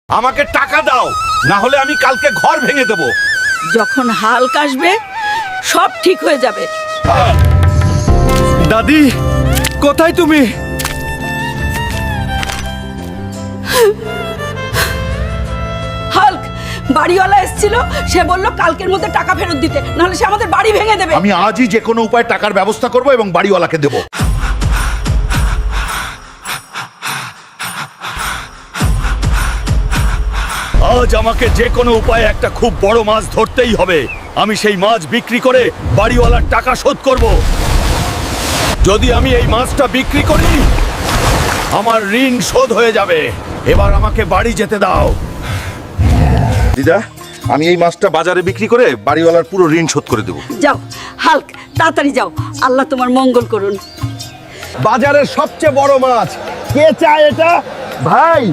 আমাকে টাকা দাও, না হলে আমি কালকে ঘর ভেঙে দেব। যখন হাল্ক আসবে সব ঠিক হয়ে যাবে। দাদি, কোথায় তুমি? হাল্ক, বাড়িওয়ালা এসেছিল, সে বলল কালকের মধ্যে টাকা ফেরত দিতে, নাহলে সে আমাদের বাড়ি ভেঙে দেবে। আমি আজই যে কোনো উপায়ে টাকার ব্যবস্থা করব এবং বাড়িওয়ালাকে দেব। আজ আমাকে যে কোনো উপায়ে একটা খুব বড় মাছ ধরতেই হবে। আমি সেই মাছ বিক্রি করে বাড়িওয়ালার টাকা শোধ করব। যদি আমি এই মাছটা বিক্রি করি, আমার ঋণ শোধ হয়ে যাবে। এবার আমাকে বাড়ি যেতে দাও। দিদা, আমি এই মাছটা বাজারে বিক্রি করে বাড়িওয়ালার পুরো ঋণ শোধ করে দেব। যাও হাল্ক, তাড়াতাড়ি যাও, আল্লাহ তোমার মঙ্গল করুন। বাজারের সবচেয়ে বড় মাছ। কে চায় এটা? ভাই,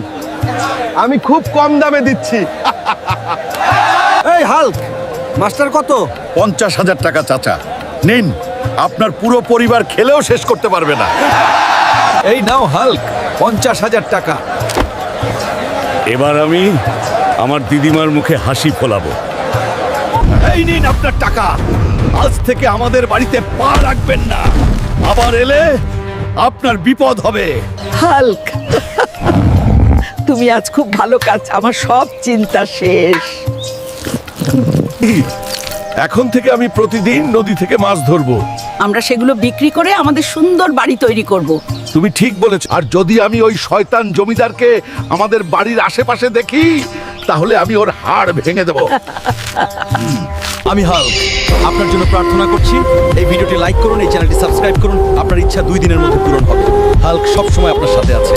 আমি খুব কম দামে দিচ্ছি। এই হাল্ক, মাছটার কত? 50,000 টাকা চাচা, নিন। আপনার পুরো পরিবার খেলেও শেষ করতে পারবে না। এই নাও হাল্ক, 50,000 টাকা। এবার আমি আমার দিদিমার মুখে হাসি ফোলাবো। এই নিন আপনার টাকা। আজ থেকে আমাদের বাড়িতে পা রাখবেন না। আবার এলে আপনার বিপদ হবে। হাল্ক, তুমি আজ খুব ভালো কাজ, আমার সব চিন্তা শেষ। এখন থেকে আমি প্রতিদিন নদী থেকে মাছ ধরবো। আমরা সেগুলো বিক্রি করে আমাদের সুন্দর বাড়ি তৈরি করব। তুমি ঠিক বলেছ। আর যদি আমি ওই শয়তান জমিদারকে আমাদের বাড়ির আশেপাশে দেখি, তাহলে আমি ওর হাড় ভেঙে দেব। আমি হাল্ক, আপনার জন্য প্রার্থনা করছি। এই ভিডিওটি লাইক করুন, এই চ্যানেলটি সাবস্ক্রাইব করুন। আপনার ইচ্ছা 2 দিনের মধ্যে পূরণ হবে। হাল্ক সব সময় আপনার সাথে আছে।